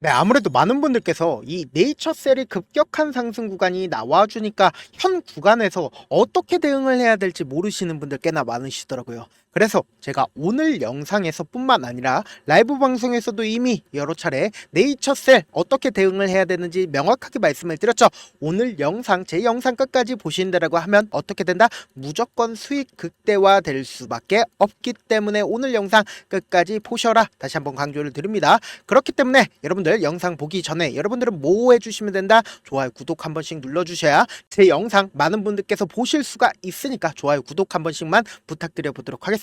네, 아무래도 많은 분들께서 이 네이처셀이 급격한 상승 구간이 나와주니까 현 구간에서 어떻게 대응을 해야 될지 모르시는 분들 꽤나 많으시더라고요. 그래서 제가 오늘 영상에서 뿐만 아니라 라이브 방송에서도 이미 여러 차례 네이처셀 어떻게 대응을 해야 되는지 명확하게 말씀을 드렸죠. 오늘 영상, 제 영상 끝까지 보신다라고 하면 어떻게 된다? 무조건 수익 극대화 될 수밖에 없기 때문에 오늘 영상 끝까지 보셔라. 다시 한번 강조를 드립니다. 그렇기 때문에 여러분들 영상 보기 전에 여러분들은 뭐 해주시면 된다? 좋아요, 구독 한 번씩 눌러주셔야 제 영상 많은 분들께서 보실 수가 있으니까 좋아요, 구독 한 번씩만 부탁드려 보도록 하겠습니다.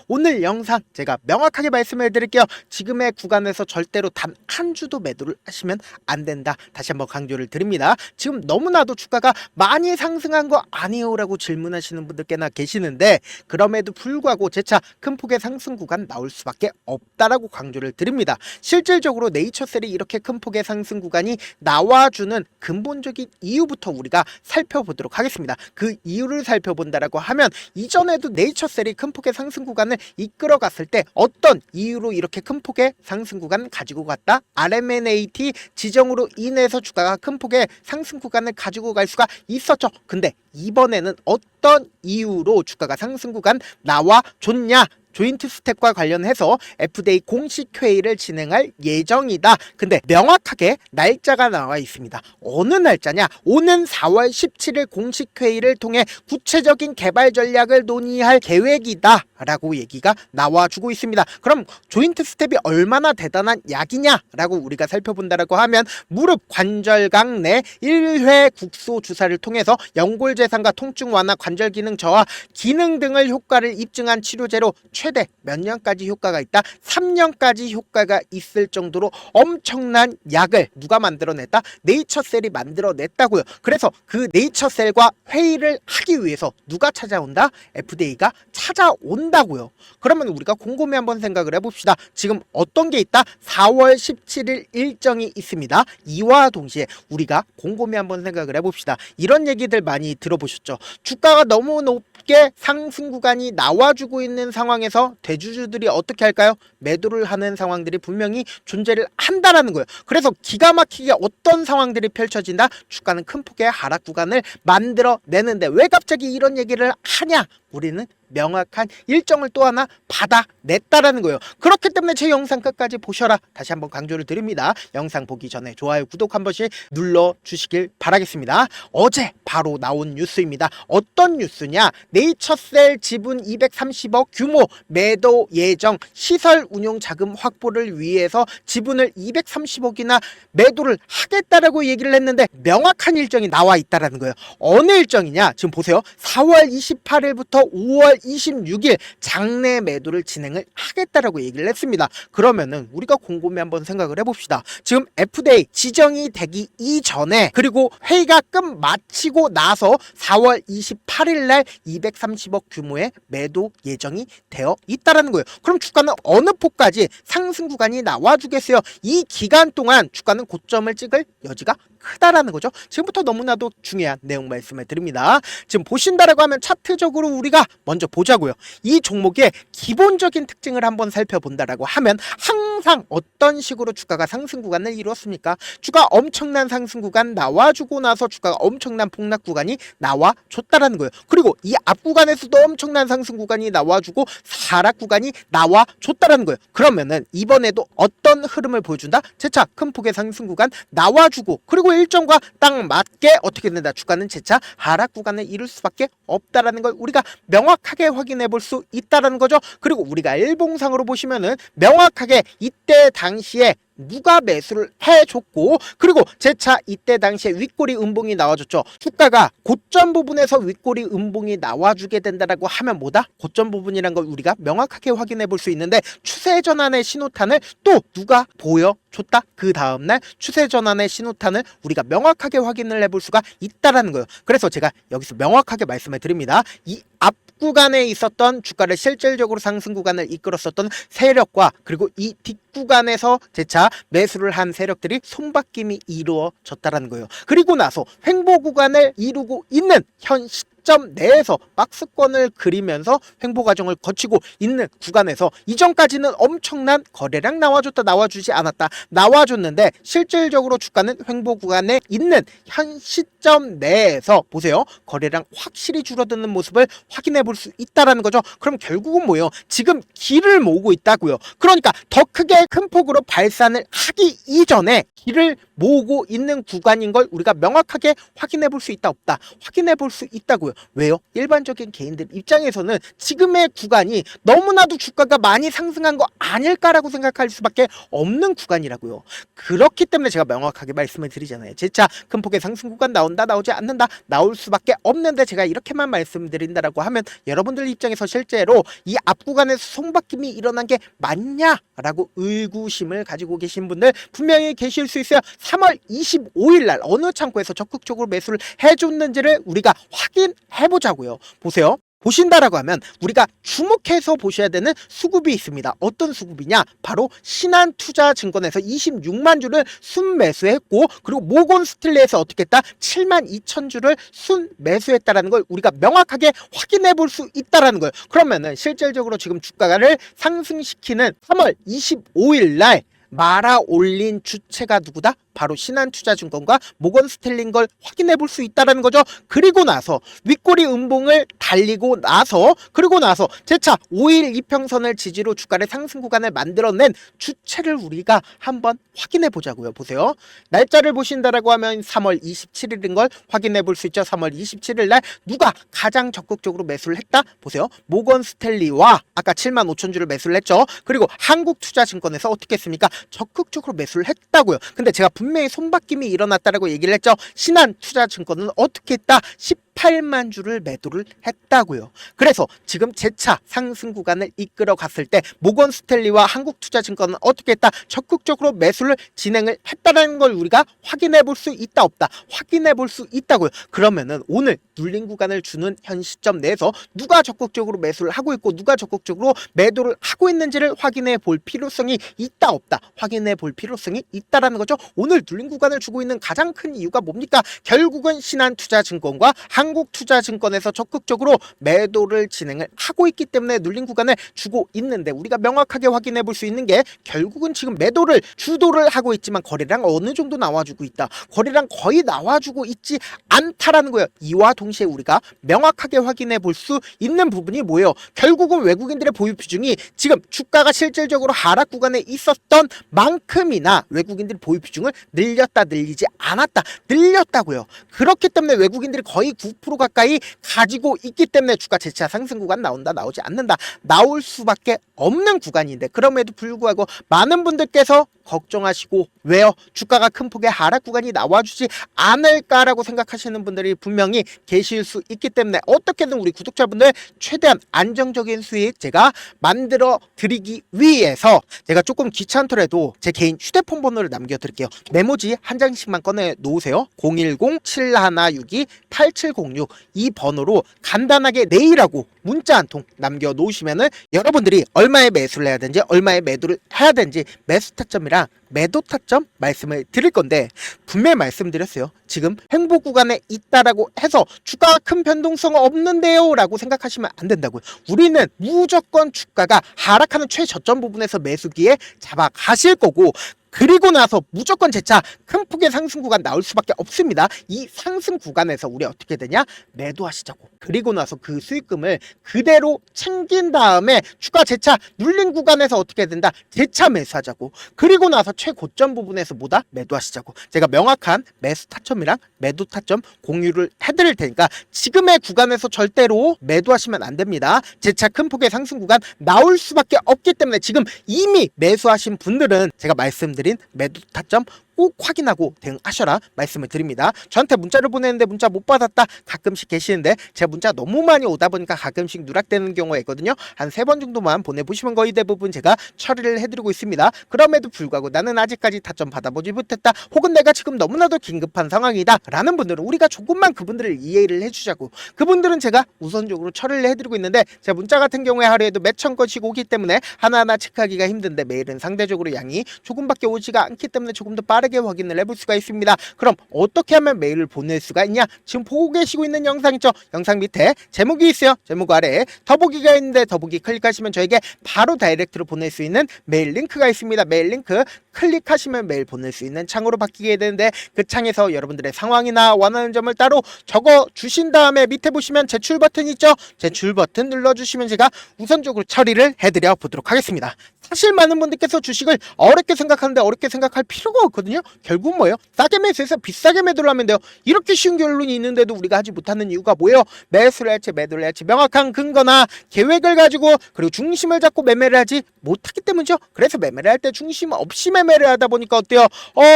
오늘 영상 제가 명확하게 말씀해 드릴게요. 지금의 구간에서 절대로 단 한 주도 매도를 하시면 안 된다. 다시 한번 강조를 드립니다. 지금 너무나도 주가가 많이 상승한 거 아니에요? 라고 질문하시는 분들 꽤나 계시는데 그럼에도 불구하고 재차 큰 폭의 상승 구간 나올 수밖에 없다라고 강조를 드립니다. 실질적으로 네이처셀이 이렇게 큰 폭의 상승 구간이 나와주는 근본적인 이유부터 우리가 살펴보도록 하겠습니다. 그 이유를 살펴본다라고 하면 이전에도 네이처셀이 큰 폭의 상승 구간을 이끌어 갔을 때 어떤 이유로 이렇게 큰 폭의 상승 구간 가지고 갔다? RMNAT 지정으로 인해서 주가가 큰 폭의 상승 구간을 가지고 갈 수가 있었죠. 근데 이번에는 어떤 이유로 주가가 상승 구간 나와줬냐? 조인트 스텝과 관련해서 FDA 공식 회의를 진행할 예정이다. 근데 명확하게 날짜가 나와 있습니다. 어느 날짜냐? 오는 4월 17일 공식 회의를 통해 구체적인 개발 전략을 논의할 계획이다 라고 얘기가 나와주고 있습니다. 그럼 조인트 스텝이 얼마나 대단한 약이냐 라고 우리가 살펴본다라고 하면 무릎 관절강 내 1회 국소 주사를 통해서 연골재상과 통증 완화, 관절 기능 저하, 기능 등을 효과를 입증한 치료제로 최대 몇 년까지 효과가 있다? 3년까지 효과가 있을 정도로 엄청난 약을 누가 만들어냈다? 네이처셀이 만들어냈다고요. 그래서 그 네이처셀과 회의를 하기 위해서 누가 찾아온다? FDA가 찾아온다고요. 그러면 우리가 곰곰이 한번 생각을 해봅시다. 지금 어떤 게 있다? 4월 17일 일정이 있습니다. 이와 동시에 우리가 곰곰이 한번 생각을 해봅시다. 이런 얘기들 많이 들어보셨죠? 주가가 너무 높게 상승 구간이 나와주고 있는 상황에서 대주주들이 어떻게 할까요? 매도를 하는 상황들이 분명히 존재를 한다라는 거예요. 그래서 기가 막히게 어떤 상황들이 펼쳐진다? 주가는 큰 폭의 하락 구간을 만들어내는데 왜 갑자기 이런 얘기를 하냐? 우리는 명확한 일정을 또 하나 받아냈다라는 거예요. 그렇기 때문에 제 영상 끝까지 보셔라. 다시 한번 강조를 드립니다. 영상 보기 전에 좋아요, 구독 한 번씩 눌러주시길 바라겠습니다. 어제 바로 나온 뉴스입니다. 어떤 뉴스냐? 네이처셀 지분 230억 규모 매도 예정, 시설 운용 자금 확보를 위해서 지분을 230억이나 매도를 하겠다라고 얘기를 했는데 명확한 일정이 나와 있다라는 거예요. 어느 일정이냐? 지금 보세요. 4월 28일부터 5월 26일 장내 매도를 진행을 하겠다라고 얘기를 했습니다. 그러면은 우리가 곰곰이 한번 생각을 해봅시다. 지금 FDA 지정이 되기 이전에 그리고 회의가 끝 마치고 나서 4월 28일 날 230억 규모의 매도 예정이 되어 있다라는 거예요. 그럼 주가는 어느 폭까지 상승 구간이 나와주겠어요? 이 기간 동안 주가는 고점을 찍을 여지가 크다라는 거죠. 지금부터 너무나도 중요한 내용 말씀을 드립니다. 지금 보신다라고 하면 차트적으로 우리가 먼저 보자고요. 이 종목의 기본적인 특징을 한번 살펴본다라고 하면 항상 어떤 식으로 주가가 상승 구간을 이루었습니까? 주가 엄청난 상승 구간 나와주고 나서 주가가 엄청난 폭락 구간이 나와줬다라는 거예요. 그리고 이 앞 구간에서도 엄청난 상승 구간이 나와주고 하락 구간이 나와줬다라는 거예요. 그러면은 이번에도 어떤 흐름을 보여준다? 재차 큰 폭의 상승 구간 나와주고 그리고 일정과 딱 맞게 어떻게 된다? 주가는 재차 하락 구간을 이룰 수밖에 없다라는 걸 우리가 명확하게 확인해 볼 수 있다라는 거죠. 그리고 우리가 일봉상으로 보시면은 명확하게 이때 당시에 누가 매수를 해줬고 그리고 재차 이때 당시에 윗꼬리 음봉이 나와줬죠. 주가가 고점 부분에서 윗꼬리 음봉이 나와주게 된다라고 하면 뭐다? 고점 부분이란 걸 우리가 명확하게 확인해 볼 수 있는데 추세 전환의 신호탄을 또 누가 보여줬다? 그 다음날 추세 전환의 신호탄을 우리가 명확하게 확인을 해볼 수가 있다라는 거예요. 그래서 제가 여기서 명확하게 말씀을 드립니다. 이 앞 구간에 있었던 주가를 실질적으로 상승 구간을 이끌었었던 세력과 그리고 이 뒷구간에서 재차 매수를 한 세력들이 손바뀜이 이루어졌다라는 거예요. 그리고 나서 횡보 구간을 이루고 있는 현 시점 시점 내에서 박스권을 그리면서 횡보 과정을 거치고 있는 구간에서 이전까지는 엄청난 거래량 나와줬다 나와주지 않았다 나와줬는데 실질적으로 주가는 횡보 구간에 있는 현 시점 내에서 보세요. 거래량 확실히 줄어드는 모습을 확인해 볼 수 있다라는 거죠. 그럼 결국은 뭐예요? 지금 길을 모으고 있다고요. 그러니까 더 크게 큰 폭으로 발산을 하기 이전에 길을 모으고 있는 구간인 걸 우리가 명확하게 확인해 볼 수 있다 없다 확인해 볼 수 있다고요. 왜요? 일반적인 개인들 입장에서는 지금의 구간이 너무나도 주가가 많이 상승한 거 아닐까라고 생각할 수밖에 없는 구간이라고요. 그렇기 때문에 제가 명확하게 말씀을 드리잖아요. 재차 큰 폭의 상승 구간 나온다 나오지 않는다 나올 수밖에 없는데 제가 이렇게만 말씀드린다라고 하면 여러분들 입장에서 실제로 이 앞 구간에서 손바뀜이 일어난 게 맞냐라고 의구심을 가지고 계신 분들 분명히 계실 수 있어요. 3월 25일 날 어느 창고에서 적극적으로 매수를 해줬는지를 우리가 확인해 보자고요. 보세요. 보신다라고 하면 우리가 주목해서 보셔야 되는 수급이 있습니다. 어떤 수급이냐? 바로 신한투자증권에서 26만 주를 순매수했고 그리고 모건스탠리에서 어떻게 했다? 7만 2천 주를 순매수했다라는 걸 우리가 명확하게 확인해 볼 수 있다라는 거예요. 그러면은 실질적으로 지금 주가를 상승시키는 3월 25일 날 말아 올린 주체가 누구다? 바로 신한투자증권과 모건스탠리인 걸 확인해 볼 수 있다는 거죠. 그리고 나서 윗꼬리 음봉을 달리고 나서 그리고 나서 재차 5일 이평선을 지지로 주가의 상승 구간을 만들어낸 주체를 우리가 한번 확인해 보자고요. 보세요. 날짜를 보신다라고 하면 3월 27일인 걸 확인해 볼 수 있죠. 3월 27일 날 누가 가장 적극적으로 매수를 했다? 보세요. 모건스탠리와 아까 7만 5천 주를 매수를 했죠. 그리고 한국투자증권에서 어떻게 했습니까? 적극적으로 매수를 했다고요. 근데 제가 분명히 손바뀜이 일어났다라고 얘기를 했죠. 신한투자증권은 어떻게 했다? 18만 주를 매도를 했다고요. 그래서 지금 재차 상승 구간을 이끌어 갔을 때 모건스탠리와 한국투자증권은 어떻게 했다? 적극적으로 매수를 진행을 했다는 걸 우리가 확인해 볼 수 있다 없다 확인해 볼 수 있다고요. 그러면은 오늘 눌린 구간을 주는 현 시점 내에서 누가 적극적으로 매수를 하고 있고 누가 적극적으로 매도를 하고 있는지를 확인해 볼 필요성이 있다 없다 확인해 볼 필요성이 있다라는 거죠. 오늘 눌린 구간을 주고 있는 가장 큰 이유가 뭡니까? 결국은 신한투자증권과 한국투자증권에서 적극적으로 매도를 진행을 하고 있기 때문에 눌린 구간을 주고 있는데 우리가 명확하게 확인해 볼 수 있는 게 결국은 지금 매도를 주도를 하고 있지만 거래량 어느 정도 나와주고 있다. 거래량 거의 나와주고 있지 않다라는 거예요. 이와 동시에 우리가 명확하게 확인해 볼 수 있는 부분이 뭐예요? 결국은 외국인들의 보유 비중이 지금 주가가 실질적으로 하락 구간에 있었던 만큼이나 외국인들의 보유 비중을 늘렸다 늘리지 않았다 늘렸다고요. 그렇기 때문에 외국인들이 거의 9% 가까이 가지고 있기 때문에 주가 재차 상승 구간 나온다 나오지 않는다 나올 수밖에 없는 구간인데 그럼에도 불구하고 많은 분들께서 걱정하시고 왜요? 주가가 큰 폭의 하락 구간이 나와주지 않을까라고 생각하시는 분들이 분명히 계실 수 있기 때문에 어떻게든 우리 구독자분들 최대한 안정적인 수익 제가 만들어 드리기 위해서 제가 조금 귀찮더라도 제 개인 휴대폰 번호를 남겨드릴게요. 메모지 한 장씩만 꺼내 놓으세요. 010-7162-8706 이 번호로 간단하게 내일하고 문자 한 통 남겨 놓으시면은 여러분들이 얼마에 매수를 해야 되는지 얼마에 매도를 해야 되는지 매수 타점이랑 매도 타점 말씀을 드릴 건데 분명히 말씀드렸어요. 지금 횡보 구간에 있다라고 해서 주가가 큰 변동성 없는데요 라고 생각하시면 안 된다고요. 우리는 무조건 주가가 하락하는 최저점 부분에서 매수기에 잡아 가실 거고 그리고 나서 무조건 재차 큰 폭의 상승 구간 나올 수밖에 없습니다. 이 상승 구간에서 우리 어떻게 되냐? 매도하시자고. 그리고 나서 그 수익금을 그대로 챙긴 다음에 주가 재차 눌린 구간에서 어떻게 된다? 재차 매수하자고. 그리고 나서 최고점 부분에서 뭐다? 매도하시자고. 제가 명확한 매수 타점이랑 매도 타점 공유를 해드릴 테니까 지금의 구간에서 절대로 매도하시면 안 됩니다. 재차 큰 폭의 상승 구간 나올 수밖에 없기 때문에 지금 이미 매수하신 분들은 제가 말씀드린 매도 타점 꼭 확인하고 대응하셔라 말씀을 드립니다. 저한테 문자를 보내는데 문자 못 받았다 가끔씩 계시는데 제가 문자 너무 많이 오다 보니까 가끔씩 누락되는 경우가 있거든요. 한 3번 정도만 보내보시면 거의 대부분 제가 처리를 해드리고 있습니다. 그럼에도 불구하고 나는 아직까지 타점 받아보지 못했다 혹은 내가 지금 너무나도 긴급한 상황이다 라는 분들은 우리가 조금만 그분들을 이해를 해주자고. 그분들은 제가 우선적으로 처리를 해드리고 있는데 제가 문자 같은 경우에 하루에도 몇천 건씩 오기 때문에 하나하나 체크하기가 힘든데 매일은 상대적으로 양이 조금밖에 오지가 않기 때문에 조금 더 빠르게 빠르게 확인을 해볼 수가 있습니다. 그럼 어떻게 하면 메일을 보낼 수가 있냐? 지금 보고 계시고 있는 영상 있죠? 영상 밑에 제목이 있어요. 제목 아래에 더보기가 있는데 더보기 클릭하시면 저에게 바로 다이렉트로 보낼 수 있는 메일 링크가 있습니다. 메일 링크 클릭하시면 메일 보낼 수 있는 창으로 바뀌게 되는데, 그 창에서 여러분들의 상황이나 원하는 점을 따로 적어 주신 다음에 밑에 보시면 제출 버튼 있죠? 제출 버튼 눌러주시면 제가 우선적으로 처리를 해드려 보도록 하겠습니다. 사실 많은 분들께서 주식을 어렵게 생각하는데 어렵게 생각할 필요가 없거든요. 결국 뭐예요? 싸게 매수해서 비싸게 매도를 하면 돼요. 이렇게 쉬운 결론이 있는데도 우리가 하지 못하는 이유가 뭐예요? 매수를 할지 매도를 할지 명확한 근거나 계획을 가지고, 그리고 중심을 잡고 매매를 하지 못하기 때문이죠. 그래서 매매를 할 때 중심 없이 매매를 하다 보니까 어때요?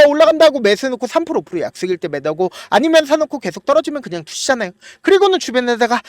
올라간다고 매수해놓고 3% 5% 약속일 때 매도하고, 아니면 사놓고 계속 떨어지면 그냥 투시잖아요. 그리고는 주변에다가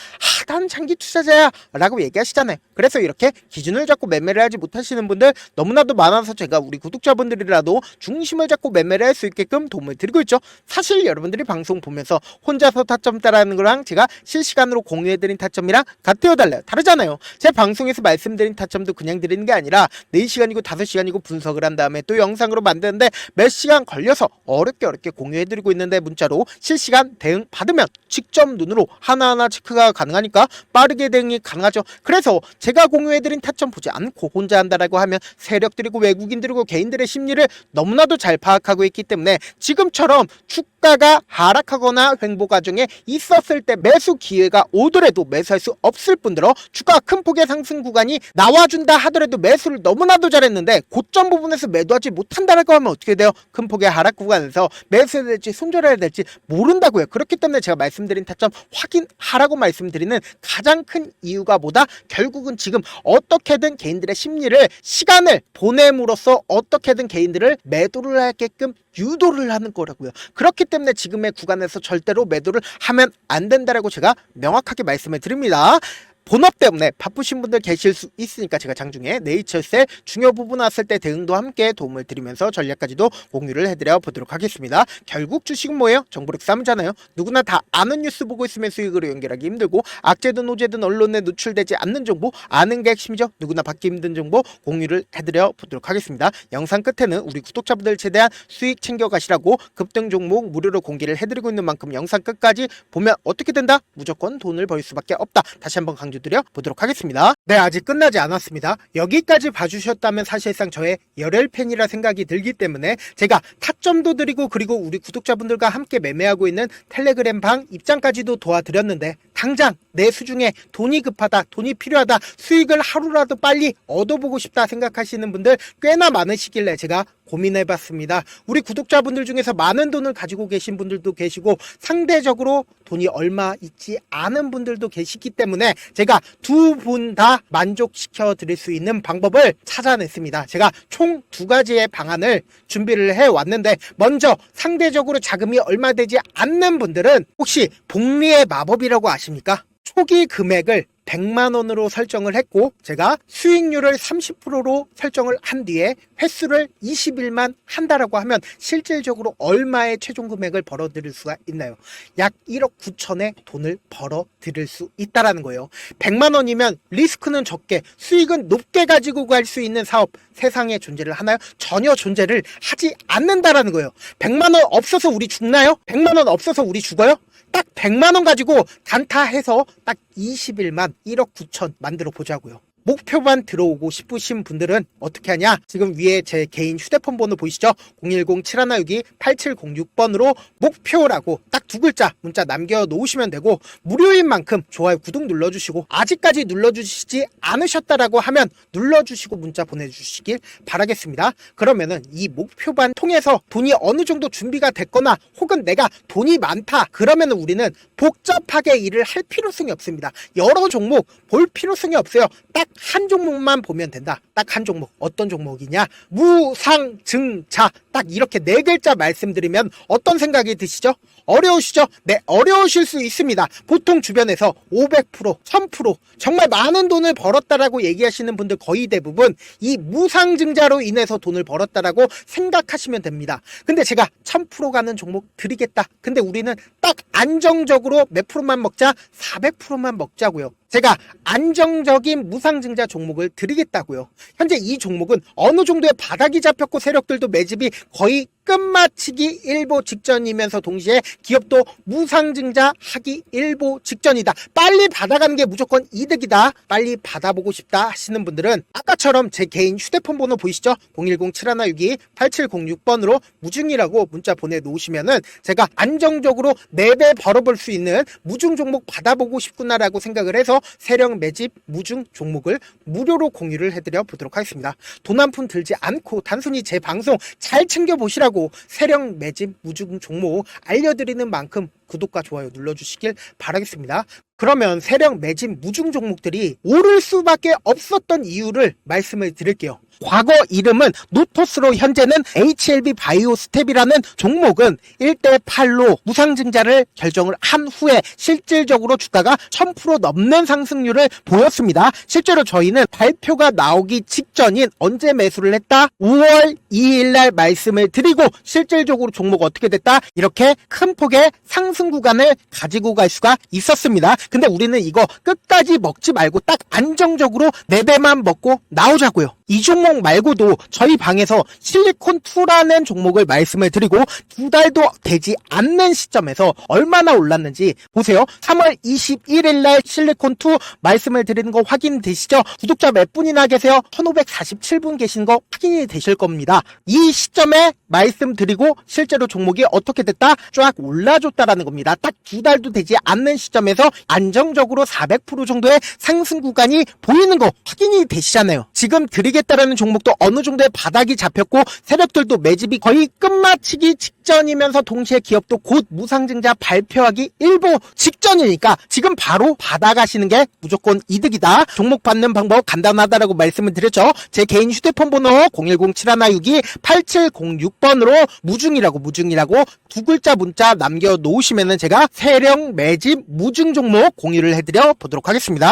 난 장기 투자자야 라고 얘기하시잖아요. 그래서 이렇게 기준을 잡고 매매를 하지 못하시는 분들 너무나도 많아서 제가 우리 구독자분들이라도 중심을 잡고 매매를 할 수 있게끔 도움을 드리고 있죠. 사실 여러분들이 방송 보면서 혼자서 타점 따라하는 거랑 제가 실시간으로 공유해드린 타점이랑 같아요, 달라요? 다르잖아요. 제 방송에서 말씀드린 타점도 그냥 드리는 게 아니라 4시간이고 5시간이고 분석을 한 다음에 또 영상으로 만드는데 몇 시간 걸려서 어렵게 공유해드리고 있는데, 문자로 실시간 대응 받으면 직접 눈으로 하나하나 체크가 가능하니까 빠르게 대응이 가능하죠. 그래서 제가 공유해드린 타점 보지 않고 혼자 한다라고 하면 세력들이고 외국인들이고 개인들의 심리를 너무나도 잘 파악하고 있기 때문에, 지금처럼 주가가 하락하거나 횡보 과정에 있었을 때 매수 기회가 오더라도 매수할 수 없을 뿐더러 주가가 큰 폭의 상승 구간이 나와준다 하더라도 매수를 너무나도 잘했는데 고점 부분에서 매도하지 못한다라고 하면 어떻게 돼요? 큰 폭의 하락 구간에서 매수해야 될지 손절해야 될지 모른다고요. 그렇기 때문에 제가 말씀드린 타점 확인하라고 말씀드리는 가장 큰 이유가 뭐다? 결국은 지금 어떻게든 개인들의 심리를, 시간을 보냄으로써 어떻게든 개인들을 매도를 하게끔 유도를 하는 거라고요. 그렇기 때문에 지금의 구간에서 절대로 매도를 하면 안 된다라고 제가 명확하게 말씀을 드립니다. 본업 때문에 바쁘신 분들 계실 수 있으니까 제가 장중에 네이처셀 중요 부분 왔을 때 대응도 함께 도움을 드리면서 전략까지도 공유를 해드려 보도록 하겠습니다. 결국 주식은 뭐예요? 정보력 싸움이잖아요. 누구나 다 아는 뉴스 보고 있으면 수익으로 연결하기 힘들고, 악재든 호재든 언론에 노출되지 않는 정보 아는 게 핵심이죠. 누구나 받기 힘든 정보 공유를 해드려 보도록 하겠습니다. 영상 끝에는 우리 구독자분들 최대한 수익 챙겨가시라고 급등 종목 무료로 공개를 해드리고 있는 만큼 영상 끝까지 보면 어떻게 된다? 무조건 돈을 벌 수밖에 없다. 다시 한번 강조드려 보도록 하겠습니다. 네, 아직 끝나지 않았습니다. 여기까지 봐주셨다면 사실상 저의 열혈 팬이라 생각이 들기 때문에 제가 타점도 드리고, 그리고 우리 구독자분들과 함께 매매하고 있는 텔레그램 방 입장까지도 도와드렸는데, 당장 내 수중에 돈이 급하다, 돈이 필요하다, 수익을 하루라도 빨리 얻어보고 싶다 생각하시는 분들 꽤나 많으시길래 제가 고민해봤습니다. 우리 구독자분들 중에서 많은 돈을 가지고 계신 분들도 계시고, 상대적으로 돈이 얼마 있지 않은 분들도 계시기 때문에 제가 두 분 다 만족시켜 드릴 수 있는 방법을 찾아냈습니다. 제가 총 2가지의 방안을 준비를 해왔는데, 먼저 상대적으로 자금이 얼마 되지 않는 분들은 혹시 복리의 마법이라고 아십니까? 초기 금액을 100만원으로 설정을 했고, 제가 수익률을 30%로 설정을 한 뒤에 횟수를 20일만 한다라고 하면 실질적으로 얼마의 최종 금액을 벌어들일 수가 있나요? 약 1억 9천의 돈을 벌어들일 수 있다라는 거예요. 100만원이면 리스크는 적게 수익은 높게 가지고 갈 수 있는 사업, 세상에 존재를 하나요? 전혀 존재를 하지 않는다라는 거예요. 100만원 없어서 우리 죽나요? 100만원 없어서 우리 죽어요? 딱 100만원 가지고 단타해서 딱 20일만 1억 9천 만들어 보자고요. 목표만 들어오고 싶으신 분들은 어떻게 하냐? 지금 위에 제 개인 휴대폰 번호 보이시죠? 010-7162-8706번으로 목표라고 딱 2글자 문자 남겨놓으시면 되고, 무료인 만큼 좋아요, 구독 눌러주시고, 아직까지 눌러주시지 않으셨다라고 하면 눌러주시고 문자 보내주시길 바라겠습니다. 그러면은 이 목표반 통해서 돈이 어느 정도 준비가 됐거나, 혹은 내가 돈이 많다 그러면은 우리는 복잡하게 일을 할 필요성이 없습니다. 여러 종목 볼 필요성이 없어요. 딱 한 종목만 보면 된다. 딱 한 종목. 어떤 종목이냐? 무상증자. 딱 이렇게 4글자 말씀드리면 어떤 생각이 드시죠? 어려우시죠? 네, 어려우실 수 있습니다. 보통 주변에서 500%, 1000% 정말 많은 돈을 벌었다라고 얘기하시는 분들 거의 대부분 이 무상증자로 인해서 돈을 벌었다라고 생각하시면 됩니다. 근데 제가 1000% 가는 종목 드리겠다. 근데 우리는 딱 안정적으로 몇 프로만 먹자? 400%만 먹자고요. 제가 안정적인 무상증자 종목을 드리겠다고요. 현재 이 종목은 어느 정도의 바닥이 잡혔고 세력들도 매집이 거의 끝마치기 일보 직전이면서 동시에 기업도 무상증자 하기 일보 직전이다. 빨리 받아가는 게 무조건 이득이다. 빨리 받아보고 싶다 하시는 분들은 아까처럼 제 개인 휴대폰 번호 보이시죠? 010-7162-8706번으로 무중이라고 문자 보내놓으시면은 제가 안정적으로 4배 벌어볼 수 있는 무중 종목 받아보고 싶구나라고 생각을 해서 세력 매집 무중 종목을 무료로 공유를 해드려 보도록 하겠습니다. 돈 한 푼 들지 않고 단순히 제 방송 잘 챙겨보시라고 세력 매집 무중 종목 알려드리는 만큼 구독과 좋아요 눌러주시길 바라겠습니다. 그러면 세력 매집 무중 종목들이 오를 수밖에 없었던 이유를 말씀을 드릴게요. 과거 이름은 노토스로 현재는 HLB 바이오스텝이라는 종목은 1대8로 무상증자를 결정을 한 후에 실질적으로 주가가 1000% 넘는 상승률을 보였습니다. 실제로 저희는 발표가 나오기 직전인 언제 매수를 했다? 5월 2일날 말씀을 드리고 실질적으로 종목 어떻게 됐다? 이렇게 큰 폭의 상승 구간을 가지고 갈 수가 있었습니다. 근데 우리는 이거 끝까지 먹지 말고 딱 안정적으로 4배만 먹고 나오자고요. 이 종목 말고도 저희 방에서 실리콘2라는 종목을 말씀을 드리고 2달도 되지 않는 시점에서 얼마나 올랐는지 보세요. 3월 21일 날 실리콘2 말씀을 드리는 거 확인되시죠? 구독자 몇 분이나 계세요? 1547분 계신 거 확인이 되실 겁니다. 이 시점에 말씀드리고 실제로 종목이 어떻게 됐다? 쫙 올라줬다라는 겁니다. 딱 2달도 되지 않는 시점에서 안정적으로 400% 정도의 상승 구간이 보이는 거 확인이 되시잖아요. 지금 드리겠다라는 종목도 어느 정도의 바닥이 잡혔고 세력들도 매집이 거의 끝마치기 직전이면서 동시에 기업도 곧 무상증자 발표하기 일보 직전이니까 지금 바로 받아가시는 게 무조건 이득이다. 종목 받는 방법 간단하다라고 말씀을 드렸죠. 제 개인 휴대폰 번호 010-7162-8706번으로 무중이라고 두 글자 문자 남겨놓으시면은 제가 세력 매집 무중 종목 공유를 해드려 보도록 하겠습니다.